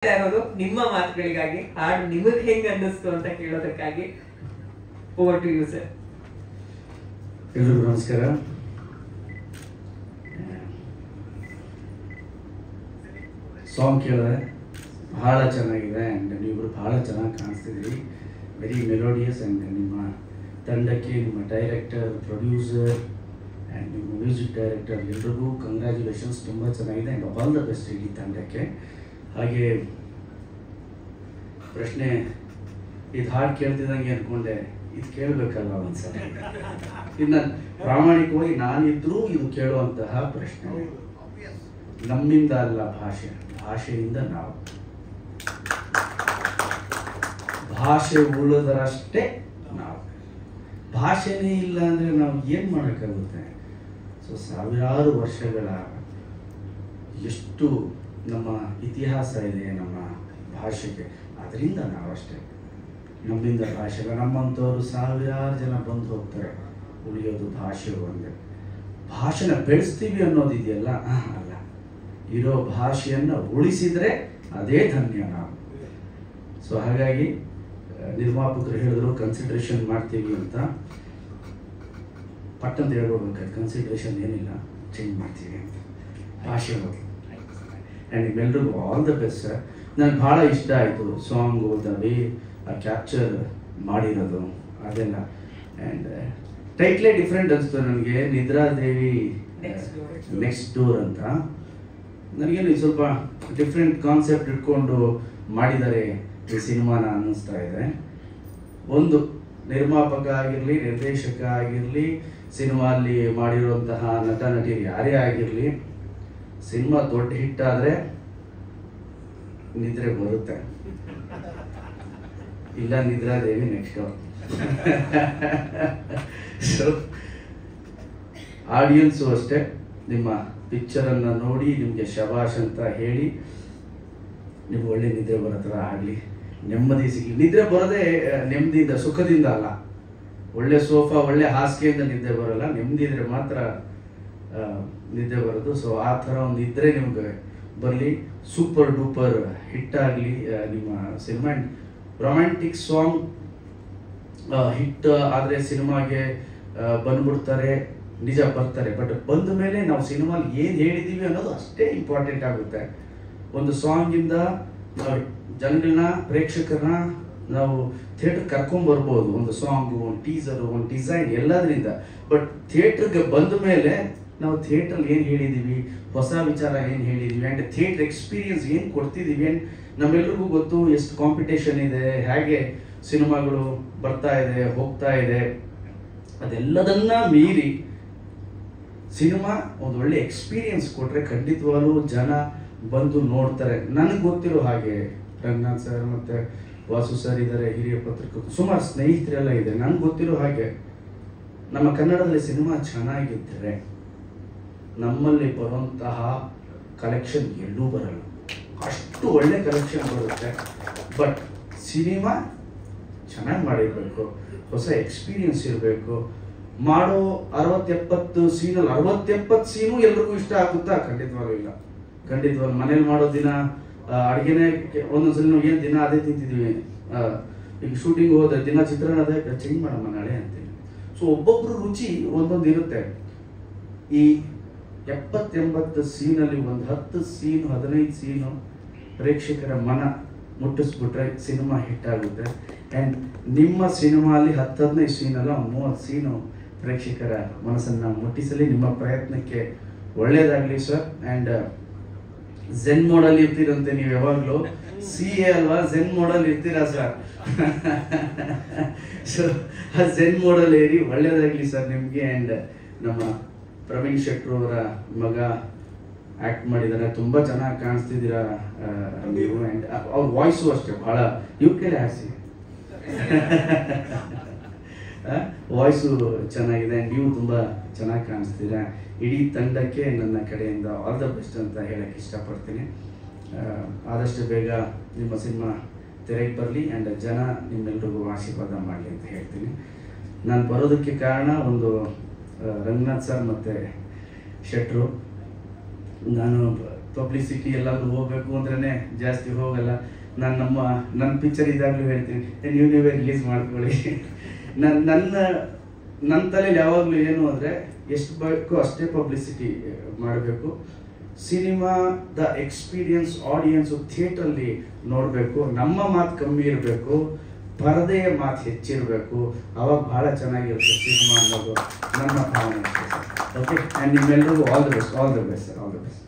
ಇರೋದು ನಿಮ್ಮ ಮಾತುಗಳಿಗಾಗಿ, ಹಾಡು ನಿಮಗೆ ಹೆಂಗ್ ಅನ್ನಿಸ್ತು ಅಂತ ಕೇಳೋದಕ್ಕಾಗಿ. Over to you sir. ಎಲ್ರಿಗೂ ನಮಸ್ಕಾರ. ಸಾಂಗ್ ಕೇಳಿದ್ರೆ ಬಹಳ ಚೆನ್ನಾಗಿದೆ ಆ್ಯಂಡ್ ನೀವಿಬ್ಬರು ಬಹಳ ಚೆನ್ನಾಗಿ ಕಾಣಿಸ್ತಿದ್ದೀರಿ. ವೆರಿ ಮೆಲೋಡಿಯಸ್ ಆ್ಯಂಡ್ ನಿಮ್ಮ ತಂಡಕ್ಕೆ, ನಿಮ್ಮ ಡೈರೆಕ್ಟರ್, ಪ್ರೊಡ್ಯೂಸರ್ ಆ್ಯಂಡ್ ನಿಮ್ಮ ಮ್ಯೂಸಿಕ್ ಡೈರೆಕ್ಟರ್ ಎಲ್ರಿಗೂ ಕಂಗ್ರ್ಯಾಚುಲೇಷನ್ಸ್. ತುಂಬ ಚೆನ್ನಾಗಿದೆ ಆ್ಯಂಡ್ ಆಲ್ ದ ಬೆಸ್ಟ್ ಈ ತಂಡಕ್ಕೆ. ಹಾಗೆ ಪ್ರಶ್ನೆ, ಇದು ಹಾಡು ಕೇಳ್ತಿದ್ದಂಗೆ ಅಂದ್ಕೊಂಡೆ ಇದು ಕೇಳಬೇಕಲ್ಲ ಒಂದ್ಸಲ. ಇನ್ನು ಪ್ರಾಮಾಣಿಕವಾಗಿ ನಾನಿದ್ರೂ ಇದು ಕೇಳುವಂತಹ ಪ್ರಶ್ನೆ. ನಮ್ಮಿಂದ ಅಲ್ಲ ಭಾಷೆ, ಭಾಷೆಯಿಂದ ನಾವು. ಭಾಷೆ ಉಳಿದರಷ್ಟೇ ನಾವು. ಭಾಷೆನೇ ಇಲ್ಲ ಅಂದರೆ ನಾವು ಏನು ಮಾಡೋಕ್ಕಾಗುತ್ತೆ? ಸೊ ಸಾವಿರಾರು ವರ್ಷಗಳ ಎಷ್ಟು ನಮ್ಮ ಇತಿಹಾಸ ಇದೆ ನಮ್ಮ ಭಾಷೆಗೆ, ಅದರಿಂದ ನಾವಷ್ಟೇ. ನಮ್ಮಿಂದ ಭಾಷೆ ನಮ್ಮಂಥವ್ರು ಸಾವಿರಾರು ಜನ ಬಂದು ಹೋಗ್ತಾರೆ, ಉಳಿಯೋದು ಭಾಷೆ ಒಂದೇ. ಭಾಷೆನ ಬೆಳೆಸ್ತೀವಿ ಅನ್ನೋದಿದೆಯಲ್ಲ, ಅಲ್ಲ, ಇರೋ ಭಾಷೆಯನ್ನು ಉಳಿಸಿದರೆ ಅದೇ ಧನ್ಯ ನಾವು. ಸೊ ಹಾಗಾಗಿ ನಿರ್ಮಾಪಕರು ಹೇಳಿದ್ರು ಕನ್ಸಿಡ್ರೇಷನ್ ಮಾಡ್ತೀವಿ ಅಂತ. ಪಟ್ಟಂತ ಹೇಳ್ಕೊಡ್ಬೇಕಾದ್ರೆ ಕನ್ಸಿಡ್ರೇಷನ್ ಏನಿಲ್ಲ, ಚೇಂಜ್ ಮಾಡ್ತೀವಿ ಅಂತ ಭಾಷೆ ಹೋಗಿ. ಆ್ಯಂಡ್ ನಿಮ್ಮೆಲ್ರಿಗೂ ಆಲ್ ದ ಬೆಸ್ಟ್ ಸರ್. ನನಗೆ ಭಾಳ ಇಷ್ಟ ಆಯಿತು ಸಾಂಗು, ದ ವೇ ಕ್ಯಾಪ್ಚರ್ ಮಾಡಿರೋದು ಅದೆಲ್ಲ. ಆ್ಯಂಡ್ ಟೈಟ್ಲೇ ಡಿಫ್ರೆಂಟ್ ಅನಿಸ್ತು ನನಗೆ, ನಿದ್ರಾದೇವಿ ನೆಕ್ಸ್ಟ್ ಡೋರ್ ಅಂತ. ನನಗೇನು ಸ್ವಲ್ಪ ಡಿಫ್ರೆಂಟ್ ಕಾನ್ಸೆಪ್ಟ್ ಇಟ್ಕೊಂಡು ಮಾಡಿದ್ದಾರೆ ಈ ಸಿನಿಮಾನ ಅನ್ನಿಸ್ತಾ ಇದೆ. ಒಂದು ನಿರ್ಮಾಪಕ ಆಗಿರಲಿ, ನಿರ್ದೇಶಕ ಆಗಿರಲಿ, ಸಿನಿಮಾಲ್ಲಿ ಮಾಡಿರುವಂತಹ ನಟ ನಟಿಯರು ಯಾರೇ ಆಗಿರಲಿ, ಸಿನಿಮಾ ದೊಡ್ಡ ಹಿಟ್ಟಾದರೆ ನಿದ್ರೆ ಬರುತ್ತೆ, ಇಲ್ಲ ನಿದ್ರಾದೇವಿ ನೆಕ್ಸ್ಟ್ ಡೋರ್. ಸೊ ಆಡಿಯನ್ಸು ಅಷ್ಟೇ, ನಿಮ್ಮ ಪಿಕ್ಚರನ್ನು ನೋಡಿ ನಿಮಗೆ ಶಬಾಷ್ ಅಂತ ಹೇಳಿ ನಿಮ್ಗೆ ಒಳ್ಳೆ ನಿದ್ರೆ ಬರೋ ಥರ ಆಗಲಿ, ನೆಮ್ಮದಿ ಸಿಗಲಿ. ನಿದ್ರೆ ಬರೋದೇ ನೆಮ್ಮದಿಯಿಂದ, ಸುಖದಿಂದ ಅಲ್ಲ. ಒಳ್ಳೆ ಸೋಫಾ, ಒಳ್ಳೆ ಹಾಸಿಗೆಯಿಂದ ನಿದ್ದೆ ಬರೋಲ್ಲ, ನೆಮ್ಮದಿ ಇದ್ರೆ ಮಾತ್ರ ನಿದ್ದೆ ಬರೋದು. ಸೊ ಆ ಥರ ಒಂದು ನಿದ್ರೆ ನಿಮ್ಗೆ ಬರಲಿ, ಸೂಪರ್ ಡೂಪರ್ ಹಿಟ್ ಆಗಲಿ ನಿಮ್ಮ ಸಿನಿಮಾ. ರೊಮ್ಯಾಂಟಿಕ್ ಸಾಂಗ್ ಹಿಟ್ ಆದರೆ ಸಿನಿಮಾಗೆ ಬಂದ್ಬಿಡ್ತಾರೆ, ನಿಜ ಬರ್ತಾರೆ. ಬಟ್ ಬಂದ ಮೇಲೆ ನಾವು ಸಿನಿಮಾಲಿ ಏನು ಹೇಳಿದ್ದೀವಿ ಅನ್ನೋದು ಅಷ್ಟೇ ಇಂಪಾರ್ಟೆಂಟ್ ಆಗುತ್ತೆ. ಒಂದು ಸಾಂಗಿಂದ ನಾವು ಜನಗಳನ್ನ, ಪ್ರೇಕ್ಷಕರನ್ನ ನಾವು ಥಿಯೇಟ್ರ್ ಕರ್ಕೊಂಬರ್ಬೋದು. ಒಂದು ಸಾಂಗು, ಒಂದು ಟೀಸರು, ಒಂದು ಡಿಸೈನ್ ಎಲ್ಲದರಿಂದ. ಬಟ್ ಥಿಯೇಟ್ರಿಗೆ ಬಂದ ಮೇಲೆ ನಾವು ಥಿಯೇಟ್ರಲ್ಲಿ ಏನು ಹೇಳಿದ್ದೀವಿ, ಹೊಸ ವಿಚಾರ ಏನು ಹೇಳಿದ್ದೀವಿ, ಆ್ಯಂಡ್ ಥಿಯೇಟ್ರ್ ಎಕ್ಸ್ಪೀರಿಯನ್ಸ್ ಏನು ಕೊಡ್ತಿದ್ದೀವಿ. ಆ್ಯಂಡ್ ನಮ್ಮೆಲ್ರಿಗೂ ಗೊತ್ತು ಎಷ್ಟು ಕಾಂಪಿಟೇಷನ್ ಇದೆ, ಹೇಗೆ ಸಿನಿಮಾಗಳು ಬರ್ತಾ ಇದೆ, ಹೋಗ್ತಾ ಇದೆ. ಅದೆಲ್ಲದನ್ನ ಮೀರಿ ಸಿನಿಮಾ ಒಂದು ಒಳ್ಳೆ ಎಕ್ಸ್ಪೀರಿಯನ್ಸ್ ಕೊಟ್ಟರೆ ಖಂಡಿತವಾಗ್ಲೂ ಜನ ಬಂದು ನೋಡ್ತಾರೆ. ನನಗೆ ಗೊತ್ತಿರೋ ಹಾಗೆ ರಂಗನಾಥ್ ಸರ್ ಮತ್ತು ವಾಸು ಸರ್ ಇದ್ದಾರೆ, ಹಿರಿಯ ಪತ್ರಕರ್ತರು, ಸುಮಾರು ಸ್ನೇಹಿತರೆಲ್ಲ ಇದೆ. ನನಗೆ ಗೊತ್ತಿರೋ ಹಾಗೆ ನಮ್ಮ ಕನ್ನಡದಲ್ಲಿ ಸಿನಿಮಾ ಚೆನ್ನಾಗಿದ್ದರೆ ನಮ್ಮಲ್ಲಿ ಬರುವಂತಹ ಕಲೆಕ್ಷನ್ ಎಲ್ಲೂ ಬರಲ್ಲ. ಅಷ್ಟು ಒಳ್ಳೆ ಕಲೆಕ್ಷನ್ ಬರುತ್ತೆ. ಬಟ್ ಸಿನಿಮಾ ಚೆನ್ನಾಗಿ ಮಾಡಿರಬೇಕು, ಹೊಸ ಎಕ್ಸ್ಪೀರಿಯನ್ಸ್ ಇರಬೇಕು. ಮಾಡೋ 60-70 ಸೀನಲ್ಲಿ 60-70 ಸೀನು ಎಲ್ರಿಗೂ ಇಷ್ಟ ಆಗುತ್ತಾ? ಖಂಡಿತವಾಗ್ಲೂ ಇಲ್ಲ. ಖಂಡಿತವಾಗ್ಲೂ ಮನೇಲಿ ಮಾಡೋ ದಿನ ಅಡುಗೆನೇ ಒಂದೊಂದ್ಸಲ ನಾವು ಏನು ದಿನ ಅದೇ ತಿಂತಿದ್ದೀವಿ. ಈಗ ಶೂಟಿಂಗ್ ಹೋದ್ರೆ ದಿನ ಚಿತ್ರಾನ್ನ ಅದೇ, ಚೇಂಜ್ ಮಾಡಮ್ಮ ನಾಳೆ ಅಂತೀವಿ. ಸೊ ಒಬ್ಬೊಬ್ರು ರುಚಿ ಒಂದೊಂದು ಇರುತ್ತೆ. ಈ 70-80 ಸೀನಲ್ಲಿ ಒಂದು 10 ಸೀನು, 15 ಸೀನು ಪ್ರೇಕ್ಷಕರ ಮನ ಮುಟ್ಟಿಸ್ಬಿಟ್ರೆ ಸಿನಿಮಾ ಹಿಟ್ ಆಗುತ್ತೆ. ಆ್ಯಂಡ್ ನಿಮ್ಮ ಸಿನಿಮಾಲಿ 10-15 ಸೀನಲ್ಲ, 30 ಸೀನು ಪ್ರೇಕ್ಷಕರ ಮನಸ್ಸನ್ನು ಮುಟ್ಟಿಸಲಿ. ನಿಮ್ಮ ಪ್ರಯತ್ನಕ್ಕೆ ಒಳ್ಳೇದಾಗಲಿ ಸರ್. ಆ್ಯಂಡ್ ಝೆನ್ ಮೋಡಲ್ಲಿ ಇರ್ತೀರಂತೆ ನೀವು ಯಾವಾಗಲೂ. CA ಅಲ್ವಾ, ಝೆನ್ ಮೋಡಲ್ಲಿ ಇರ್ತೀರಾ ಸರ್. ಸೊ ಆ ಝೆನ್ ಮೋಡಲ್ಲಿ ಏರಿ ಒಳ್ಳೇದಾಗಲಿ ಸರ್ ನಿಮಗೆ. ಆ್ಯಂಡ್ ನಮ್ಮ ಪ್ರವೀಣ್ ಶೆಟ್ರು ಅವರ ಮಗ ಆ್ಯಕ್ಟ್ ಮಾಡಿದ್ದಾರೆ, ತುಂಬ ಚೆನ್ನಾಗಿ ಕಾಣಿಸ್ತಿದ್ದೀರಾ ನೀವು. ಆ್ಯಂಡ್ ಅವ್ರ ವಾಯ್ಸು ಅಷ್ಟೇ ಭಾಳ ಕೈಲಿ ಹಾರಿಸಿ ವಾಯ್ಸು ಚೆನ್ನಾಗಿದೆ. ಆ್ಯಂಡ್ ನೀವು ತುಂಬ ಚೆನ್ನಾಗಿ ಕಾಣಿಸ್ತೀರಾ. ಇಡೀ ತಂಡಕ್ಕೆ ನನ್ನ ಕಡೆಯಿಂದ ಆಲ್ ದ ಬೆಸ್ಟ್ ಅಂತ ಹೇಳಕ್ಕೆ ಇಷ್ಟಪಡ್ತೀನಿ. ಆದಷ್ಟು ಬೇಗ ನಿಮ್ಮ ಸಿನಿಮಾ ತೆರೆಗೆ ಬರಲಿ ಆ್ಯಂಡ್ ಜನ ನಿಮ್ಮೆಲ್ರಿಗೂ ಆಶೀರ್ವಾದ ಮಾಡಲಿ ಅಂತ ಹೇಳ್ತೀನಿ. ನಾನು ಬರೋದಕ್ಕೆ ಕಾರಣ ಒಂದು ರಂಗನಾಥ್ ಸರ್ ಮತ್ತು ಶೆಟ್ರು. ನಾನು ಪಬ್ಲಿಸಿಟಿ ಎಲ್ಲಾದ್ರೂ ಹೋಗ್ಬೇಕು ಅಂದ್ರೇ ಜಾಸ್ತಿ ಹೋಗಲ್ಲ. ನಾನು ನನ್ನ ಪಿಕ್ಚರ್ ಇದಾಗಲೂ ಹೇಳ್ತೀನಿ, ನೀವೇ ರಿಲೀಸ್ ಮಾಡ್ಕೊಳ್ಳಿ. ನನ್ನ ತಲೆಯಲ್ಲಿ ಯಾವಾಗಲೂ ಏನು ಅಂದರೆ ಎಷ್ಟು ಬೇಕೋ ಅಷ್ಟೇ ಪಬ್ಲಿಸಿಟಿ ಮಾಡಬೇಕು. ಸಿನಿಮಾದ ಎಕ್ಸ್ಪೀರಿಯನ್ಸ್ ಆಡಿಯನ್ಸು ಥಿಯೇಟ್ರಲ್ಲಿ ನೋಡಬೇಕು. ನಮ್ಮ ಮಾತು ಕಮ್ಮಿ ಇರಬೇಕು, ಪರದೆಯ ಮಾತು ಹೆಚ್ಚಿರಬೇಕು. ಅವಾಗ ಭಾಳ ಚೆನ್ನಾಗಿರುತ್ತೆ ಸಿನಿಮಾ ಅನ್ನೋದು ನನ್ನ ಭಾವನೆ. ಓಕೆ, ಆ್ಯಂಡ್ ನಿಮ್ಮೆಲ್ಲರಿಗೂ all the best, all the best, all the best.